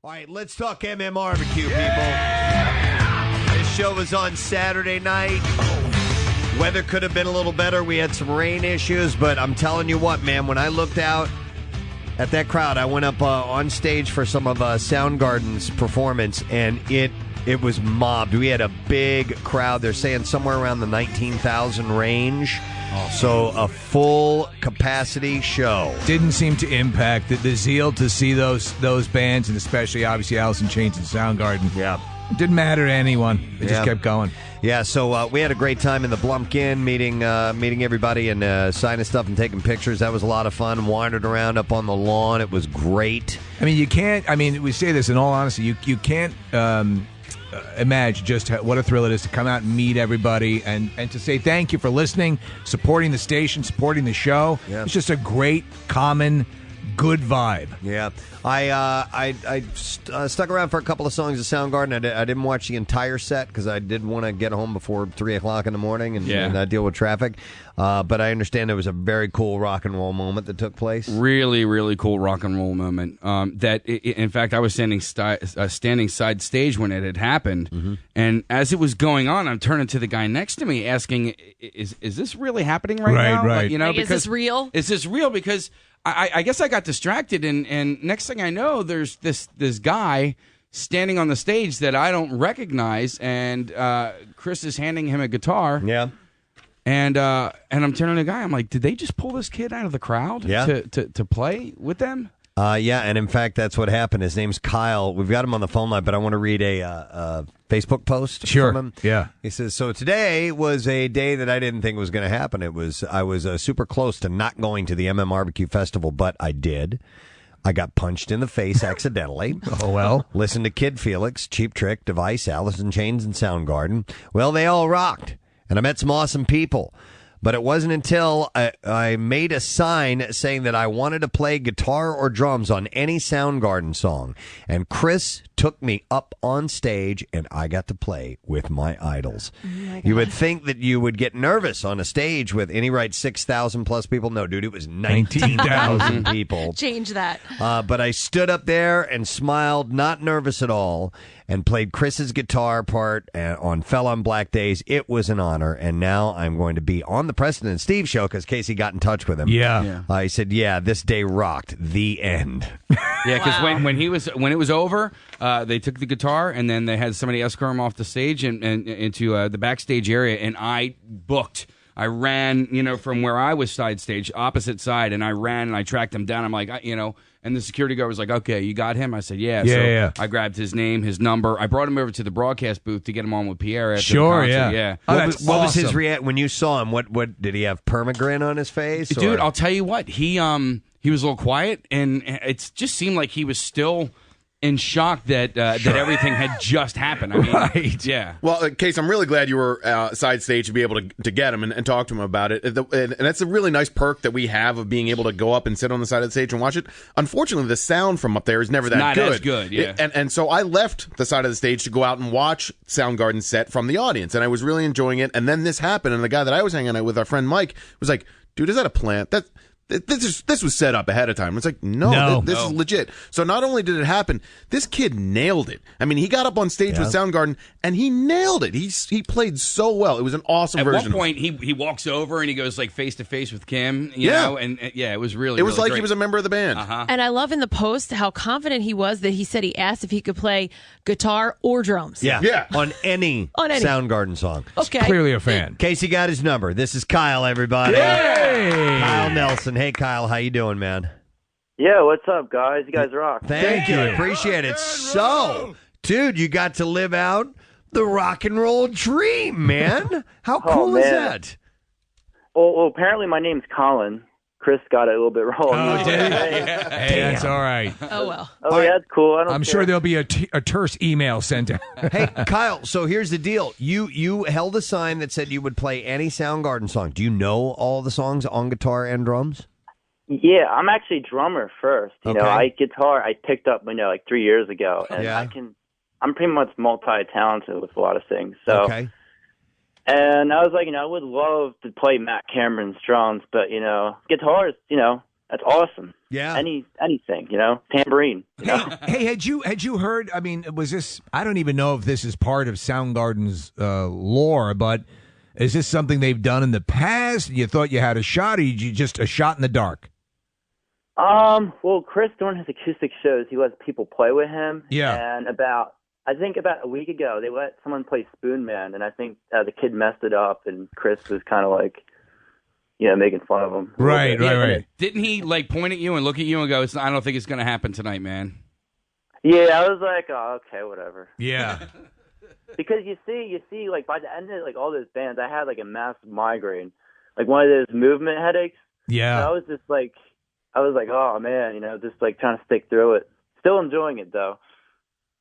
All right, let's talk WMMRBQ, people. This show was on Saturday night. Weather could have been a little better. We had some rain issues, but I'm telling you what, man, when I looked out at that crowd, I went up on stage for some of Soundgarden's performance, and it was mobbed. We had a big crowd. They're saying somewhere around the 19,000 range. So a full capacity show. Didn't seem to impact the zeal to see those bands, and especially obviously Alice in Chains and Soundgarden. Yeah. Didn't matter to anyone. It just kept going. Yeah, so we had a great time in the Blumpkin, meeting everybody and signing stuff and taking pictures. That was a lot of fun. Wandered around up on the lawn. It was great. I mean, we say this in all honesty. You can't imagine just what a thrill it is to come out and meet everybody and to say thank you for listening, supporting the station, supporting the show. Yeah. It's just a great, common, good vibe. Yeah. I stuck around for a couple of songs of Soundgarden. I didn't watch the entire set because I did want to get home before 3 o'clock in the morning and deal with traffic. But I understand there was a very cool rock and roll moment that took place. Really, really cool rock and roll moment. In fact, I was standing side stage when it had happened. Mm-hmm. And as it was going on, I'm turning to the guy next to me asking, is this really happening right now? Right. Like, is this real? Is this real? Because I guess I got distracted, and next thing I know, there's this guy standing on the stage that I don't recognize, and Chris is handing him a guitar. Yeah. And I'm turning to the guy. I'm like, did they just pull this kid out of the crowd to play with them? Yeah, and in fact, that's what happened. His name's Kyle. We've got him on the phone line, but I want to read a Facebook post from him. Yeah. He says, so today was a day that I didn't think was going to happen. I was super close to not going to the MMRBQ festival, but I did. I got punched in the face accidentally. Oh, well. Listened to Kid Felix, Cheap Trick, Device, Alice in Chains, and Soundgarden. Well, they all rocked, and I met some awesome people. But it wasn't until I made a sign saying that I wanted to play guitar or drums on any Soundgarden song. And Chris took me up on stage, and I got to play with my idols. Oh, you would think that you would get nervous on a stage with, and he writes 6,000 plus people. No, dude, it was 19,000 people. Change that. But I stood up there and smiled, not nervous at all, and played Chris's guitar part on Fell on Black Days. It was an honor, and now I'm going to be on the Preston and Steve show because Casey got in touch with him. Yeah. He said, this day rocked. The end. Yeah, because when it was over, they took the guitar and then they had somebody escort him off the stage and into the backstage area, and I booked. I ran, from where I was side stage, opposite side, and I ran and I tracked him down. I'm like, and the security guard was like, okay, you got him? I said, yeah. Yeah. I grabbed his name, his number. I brought him over to the broadcast booth to get him on with Pierre after Sure, the concert. yeah. Yeah. What was his reaction when you saw him? What did he have permagrin on his face? Dude, I'll tell you what. He was a little quiet, and it just seemed like he was still in shock that everything had just happened. I mean, right. Yeah. Well, Case, I'm really glad you were side stage to be able to get him and talk to him about it. And that's a really nice perk that we have of being able to go up and sit on the side of the stage and watch it. Unfortunately, the sound from up there is never that good. Not as good, yeah. And so I left the side of the stage to go out and watch Soundgarden set from the audience, and I was really enjoying it. And then this happened, and the guy that I was hanging out with, our friend Mike, was like, dude, is that a plant? This was set up ahead of time. It's like, no, this is legit. So not only did it happen, this kid nailed it. I mean, he got up on stage with Soundgarden, and he nailed it. He played so well. It was an awesome version. At one point, he walks over and he goes like face to face with Kim. You know, and it was really. It was really like great. he was a member of the band. Uh-huh. And I love in the post how confident he was that he said he asked if he could play guitar or drums. Yeah. On any Soundgarden song. Okay. Clearly a fan. Casey got his number. This is Kyle, everybody. Yay! Kyle Nelson. Hey, Kyle, how you doing, man? Yeah, what's up, guys? You guys rock. Thank you. Appreciate it. So, dude, you got to live out the rock and roll dream, man. How cool is that? Well, apparently my name's Colin. Chris got it a little bit wrong. Oh, did he? Hey, that's all right. Oh, well. Oh, yeah, that's cool. I'm sure there'll be a terse email sent out. Hey, Kyle, so here's the deal. You held a sign that said you would play any Soundgarden song. Do you know all the songs on guitar and drums? Yeah, I'm actually a drummer first. You know, I picked up, like 3 years ago. And I'm pretty much multi-talented with a lot of things. So, and I was like, I would love to play Matt Cameron's drums, but, guitars, that's awesome. Yeah. Anything, tambourine. Hey, had you heard? I mean, was this? I don't even know if this is part of Soundgarden's lore, but is this something they've done in the past? You thought you had a shot, or you just a shot in the dark? Well, Chris, during his acoustic shows, he lets people play with him. Yeah. And about a week ago, they let someone play Spoon Man, and I think the kid messed it up, and Chris was kind of like, making fun of him. Right. Didn't he like point at you and look at you and go, I don't think it's going to happen tonight, man? Yeah, I was like, oh, okay, whatever. Yeah. Because you see, like by the end of like all those bands, I had like a massive migraine, like one of those movement headaches. Yeah. And I was like, oh man, just like trying to stick through it. Still enjoying it though.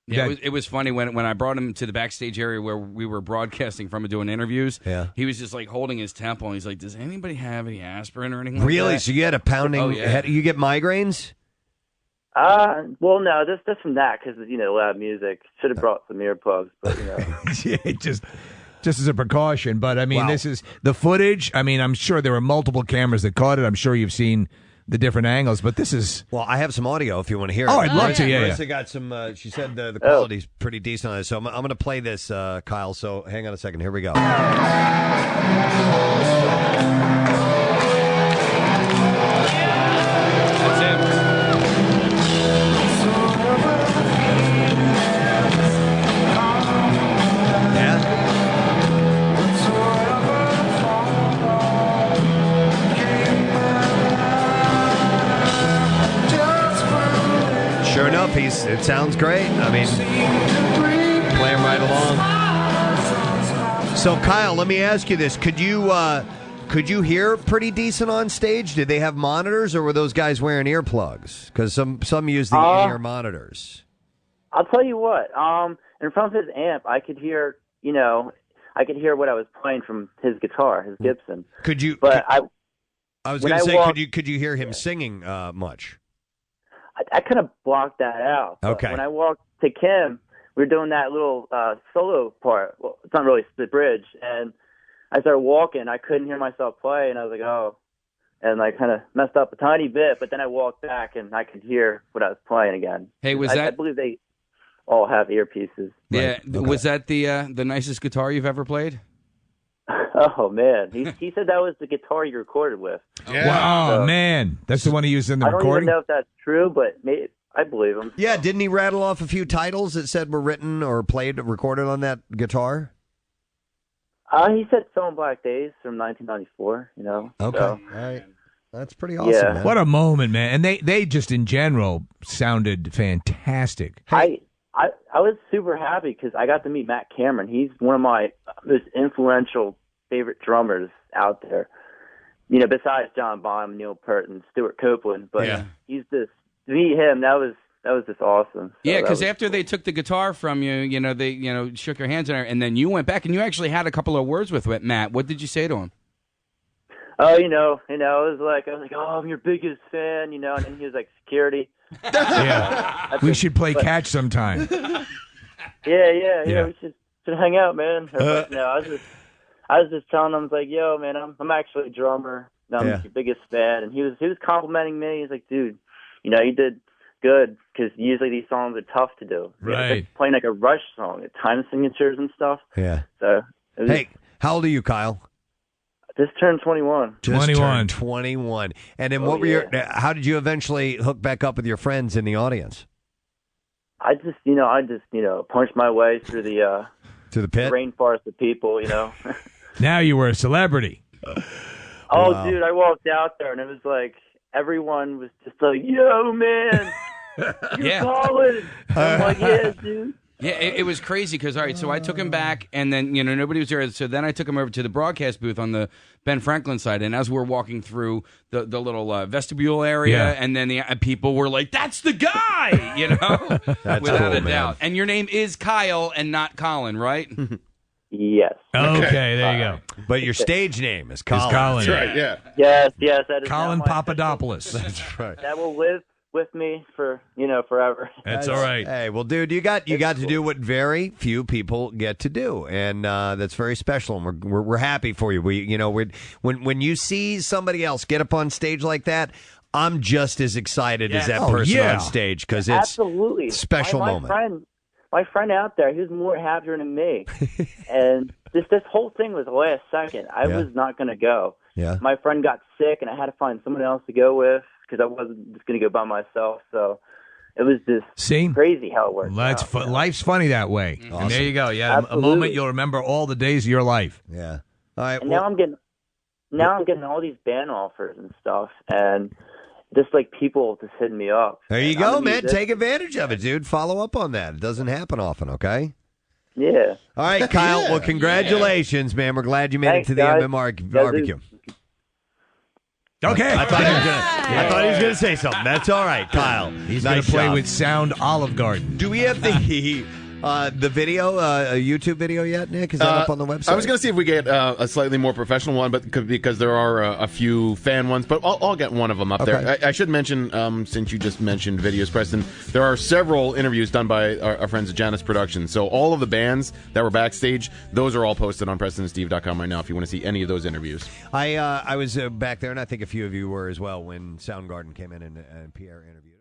Yeah, it was funny when I brought him to the backstage area where we were broadcasting from and doing interviews. Yeah. He was just like holding his temple, and he's like, does anybody have any aspirin or anything like Really? that? So you had a pounding head? You get migraines? Well, no, just from that, because, loud music. Should have brought some earplugs, but, Yeah, just as a precaution. But, I mean, This is the footage. I mean, I'm sure there were multiple cameras that caught it. I'm sure you've seen the different angles, but this is... Well, I have some audio if you want to hear it. Oh, I'd love to, yeah. Marissa got some... she said the quality's pretty decent on it, so I'm going to play this, Kyle, so hang on a second. Here we go. That's him. Sure enough, it sounds great. I mean, play him right along. So, Kyle, let me ask you this: Could you hear pretty decent on stage? Did they have monitors, or were those guys wearing earplugs? Because some use the in-ear monitors. I'll tell you what. In front of his amp, I could hear. I could hear what I was playing from his guitar, his Gibson. Could you? But I was going to say, could you hear him singing much? I kind of blocked that out. But okay. When I walked to Kim, we were doing that little solo part. Well, it's not really the bridge. And I started walking. I couldn't hear myself play, and I was like, oh. And I kind of messed up a tiny bit, but then I walked back, and I could hear what I was playing again. Hey, I believe they all have earpieces. Yeah. Right. Okay. Was that the nicest guitar you've ever played? Oh, man. He said that was the guitar you recorded with. Yeah. Wow, man. That's the one he used in the I don't recording? even know if that's true, but I believe him. Yeah, didn't he rattle off a few titles that said were written or recorded on that guitar? He said Film Black Days from 1994, Okay. So. All right. That's pretty awesome, Yeah. man. What a moment, man. And they just in general sounded fantastic. I was super happy because I got to meet Matt Cameron. He's one of my most influential favorite drummers out there. Besides John Bonham, Neil Peart, and Stuart Copeland. But he's just, to meet him, that was just awesome. So Yeah, because after they took the guitar from you, they shook your hands and then you went back and you actually had a couple of words with Matt. What did you say to him? Oh, I was like, oh, I'm your biggest fan, and then he was like, security. Yeah. We should play catch sometime. Yeah. We should hang out, man. But, I was just telling him, I was like, yo, man, I'm actually a drummer. I'm your biggest fan. And he was complimenting me. He's like, dude, you did good because usually these songs are tough to do. Right. Like playing like a Rush song, time signatures and stuff. Yeah. So. Hey, how old are you, Kyle? Just turned 21. Just 21. turned 21. And then what were how did you eventually hook back up with your friends in the audience? I just punched my way through the to the pit rainforest of people, Now you were a celebrity. Oh, wow. Dude, I walked out there and it was like everyone was just like, "Yo, man, you're Colin." I'm like, "Yeah, dude." Yeah, it was crazy because, all right, so I took him back, and then, nobody was there. So then I took him over to the broadcast booth on the Ben Franklin side, and as we're walking through the little vestibule area, and then the people were like, that's the guy, That's without cool, a doubt. And your name is Kyle and not Colin, right? Yes. Okay, there you go. But your stage name is Colin. Colin. That's right, yeah. Yes, that is Colin now my Papadopoulos. That's right. that will live with me for forever. That's all right. Hey, well, dude, you got to do what very few people get to do, and that's very special. And we're happy for you. When you see somebody else get up on stage like that, I'm just as excited as that Oh, person yeah. on stage because it's Absolutely. special moment. My friend out there, he was more happier than me. And this whole thing was the last second. I was not going to go. Yeah. My friend got sick, and I had to find someone else to go with because I wasn't just going to go by myself. So it was just crazy how it worked out. Life's funny that way. Awesome. And there you go. Yeah, a Absolutely. moment you'll remember all the days of your life. Yeah. All right. And now I'm getting all these band offers and stuff, and just like people just hitting me up. There you And go, I'm man. musician. Take advantage of it, dude. Follow up on that. It doesn't happen often, okay? Yeah. All right, Kyle. Yeah. Well, congratulations, man. We're glad you made Thanks, it to the guys. MMR barbecue. Okay. I thought he was going to say something. That's all right, Kyle. He's going to play job. with Sound Olive Garden. Do we have the video, a YouTube video yet, Nick? Is that up on the website? I was going to see if we get a slightly more professional one, but because there are a few fan ones, but I'll get one of them up there. I should mention, since you just mentioned videos, Preston, there are several interviews done by our friends at Janus Productions. So all of the bands that were backstage, those are all posted on PrestonandSteve.com right now if you want to see any of those interviews. I was back there, and I think a few of you were as well when Soundgarden came in and Pierre interviewed.